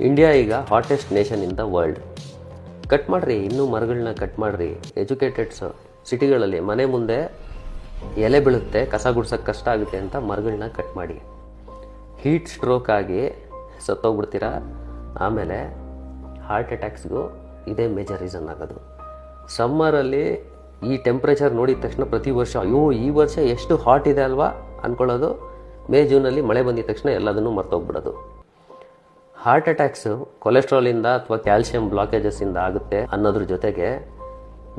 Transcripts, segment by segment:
India ಈಗ hottest nation in the world. Cut ಮಾಡಿರಿ, ಇನ್ನೂ ಮರಗಳನ್ನ ಕಟ್ ಮಾಡಿರಿ. ಎಜುಕೇಟೆಡ್ಸ್ ಸಿಟಿಗಳಲ್ಲಿ ಮನೆ ಮುಂದೆ ಎಲೆ ಬೀಳುತ್ತೆ, ಕಸ ಗುಡ್ಸೋಕ್ಕೆ ಕಷ್ಟ ಆಗುತ್ತೆ ಅಂತ ಮರಗಳನ್ನ ಕಟ್ ಮಾಡಿ. ಹೀಟ್ ಸ್ಟ್ರೋಕ್ ಆಗಿ ಸತ್ತೋಗ್ಬಿಡ್ತೀರಾ. ಆಮೇಲೆ ಹಾರ್ಟ್ ಅಟ್ಯಾಕ್ಸ್ಗೂ ಇದೇ ಮೇಜರ್ ರೀಸನ್ ಆಗೋದು. ಸಮ್ಮರಲ್ಲಿ ಈ ಟೆಂಪ್ರೇಚರ್ ನೋಡಿದ ತಕ್ಷಣ ಪ್ರತಿ ವರ್ಷ ಅಯ್ಯೋ ಈ ವರ್ಷ ಎಷ್ಟು ಹಾಟ್ ಇದೆ ಅಲ್ವಾ ಅಂದ್ಕೊಳ್ಳೋದು. ಮೇ ಜೂನಲ್ಲಿ ಮಳೆ ಬಂದಿದ ತಕ್ಷಣ ಎಲ್ಲದನ್ನು ಮರ್ತೋಗ್ಬಿಡೋದು. ಹಾರ್ಟ್ ಅಟ್ಯಾಕ್ಸು ಕೊಲೆಸ್ಟ್ರಾಲಿಂದ ಅಥವಾ ಕ್ಯಾಲ್ಸಿಯಂ ಬ್ಲಾಕೇಜಸ್ಸಿಂದ ಆಗುತ್ತೆ ಅನ್ನೋದ್ರ ಜೊತೆಗೆ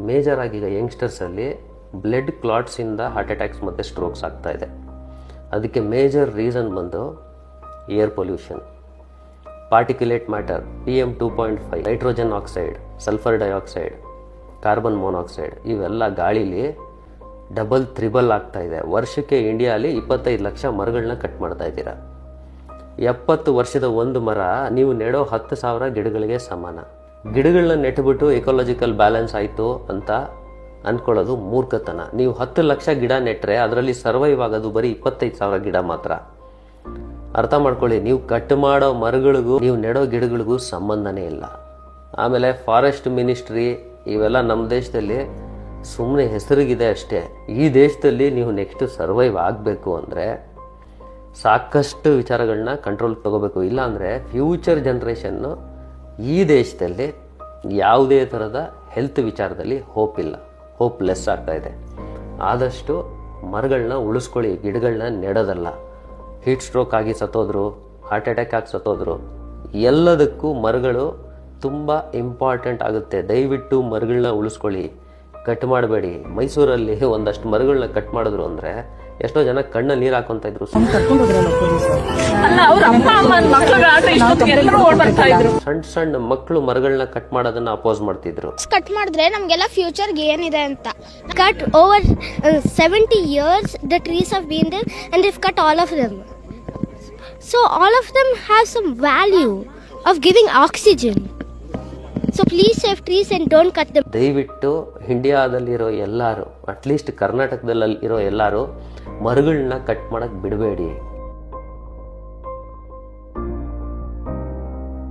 ಮೇಜರ್ ಆಗಿ ಈಗ ಯಂಗ್ಸ್ಟರ್ಸಲ್ಲಿ ಬ್ಲಡ್ ಕ್ಲಾಟ್ಸಿಂದ ಹಾರ್ಟ್ ಅಟ್ಯಾಕ್ಸ್ ಮತ್ತು ಸ್ಟ್ರೋಕ್ಸ್ ಆಗ್ತಾ ಇದೆ. ಅದಕ್ಕೆ ಮೇಜರ್ ರೀಸನ್ ಬಂದು air pollution, particulate matter, PM2.5, nitrogen oxide, sulphur dioxide, carbon monoxide ಇವೆಲ್ಲ ಗಾಳೀಲಿ ಡಬಲ್ ತ್ರಿಬಲ್ ಆಗ್ತಾ ಇದೆ. ವರ್ಷಕ್ಕೆ ಇಂಡಿಯಾಲಿ 25 ಲಕ್ಷ ಮರಗಳನ್ನ ಕಟ್ ಮಾಡ್ತಾ ಇದ್ದೀರಾ. 70 ವರ್ಷದ ಒಂದು ಮರ ನೀವು ನೆಡೋ 10,000 ಗಿಡಗಳಿಗೆ ಸಮಾನ. ಗಿಡಗಳನ್ನ ನೆಟ್ಬಿಟ್ಟು ಎಕಾಲಜಿಕಲ್ ಬ್ಯಾಲೆನ್ಸ್ ಆಯಿತು ಅಂತ ಅಂದ್ಕೊಳ್ಳೋದು ಮೂರ್ಖತನ. ನೀವು 10 ಲಕ್ಷ ಗಿಡ ನೆಟ್ಟರೆ ಅದರಲ್ಲಿ ಸರ್ವೈವ್ ಆಗೋದು ಬರೀ 25,000 ಗಿಡ ಮಾತ್ರ. ಅರ್ಥ ಮಾಡ್ಕೊಳ್ಳಿ, ನೀವು ಕಟ್ ಮಾಡೋ ಮರಗಳಿಗೂ ನೀವು ನೆಡೋ ಗಿಡಗಳಿಗೂ ಸಂಬಂಧನೇ ಇಲ್ಲ. ಆಮೇಲೆ ಫಾರೆಸ್ಟ್ ಮಿನಿಸ್ಟ್ರಿ ಇವೆಲ್ಲ ನಮ್ಮ ದೇಶದಲ್ಲಿ ಸುಮ್ಮನೆ ಹೆಸರಿಗಿದೆ ಅಷ್ಟೇ. ಈ ದೇಶದಲ್ಲಿ ನೀವು ನೆಕ್ಸ್ಟ್ ಸರ್ವೈವ್ ಆಗಬೇಕು ಅಂದರೆ ಸಾಕಷ್ಟು ವಿಚಾರಗಳನ್ನ ಕಂಟ್ರೋಲ್ ತಗೋಬೇಕು. ಇಲ್ಲಾಂದರೆ ಫ್ಯೂಚರ್ ಜನ್ರೇಷನ್ನು ಈ ದೇಶದಲ್ಲಿ ಯಾವುದೇ ಥರದ ಹೆಲ್ತ್ ವಿಚಾರದಲ್ಲಿ ಹೋಪ್ ಇಲ್ಲ, ಹೋಪ್ಲೆಸ್ ಆಗ್ತಾ ಇದೆ. ಆದಷ್ಟು ಮರಗಳನ್ನ ಉಳಿಸ್ಕೊಳ್ಳಿ, ಗಿಡಗಳನ್ನ ನೆಡೋದಲ್ಲ. ಹೀಟ್ ಸ್ಟ್ರೋಕ್ ಆಗಿ ಸತ್ತೋದ್ರು, ಹಾರ್ಟ್ ಅಟ್ಯಾಕ್ ಆಗಿ ಸತ್ತೋದ್ರು, ಎಲ್ಲದಕ್ಕೂ ಮರಗಳು ತುಂಬ ಇಂಪಾರ್ಟೆಂಟ್ ಆಗುತ್ತೆ. ದಯವಿಟ್ಟು ಮರಗಳನ್ನ ಉಳಿಸ್ಕೊಳ್ಳಿ, ಕಟ್ ಮಾಡಬೇಡಿ. ಮೈಸೂರಲ್ಲಿ ಒಂದಷ್ಟು ಮರಗಳನ್ನ ಕಟ್ ಮಾಡಿದ್ರು ಅಂದರೆ ಎಷ್ಟೋ ಜನ ಕಣ್ಣಲ್ಲಿ ನೀರು ಹಾಕೊಂತ ಇದ್ರು. ಸಣ್ಣ ಸಣ್ಣ ಮಕ್ಕಳು ಮರಗಳನ್ನ ಕಟ್ ಮಾಡೋದನ್ನ ಅಪೋಸ್ ಮಾಡ್ತಿದ್ರು. ಕಟ್ ಮಾಡಿದ್ರೆ ನಮ್ಗೆಲ್ಲ ಫ್ಯೂಚರ್ಗೆ ಏನಿದೆ ಅಂತ. Cut over 70 years the trees have been there and they've cut all of them. So all of them have some value of giving oxygen. So please save trees and don't cut them. ದಯವಿಟ್ಟು ಇಂಡಿಯಾದಲ್ಲಿರೋ ಎಲ್ಲರೂ, at least ಕರ್ನಾಟಕದಲ್ಲಿ ಇರೋ ಎಲ್ಲರೂ ಮರಗಳನ್ನ cut ಮಾಡಕ್ಕೆ ಬಿಡಬೇಡಿ.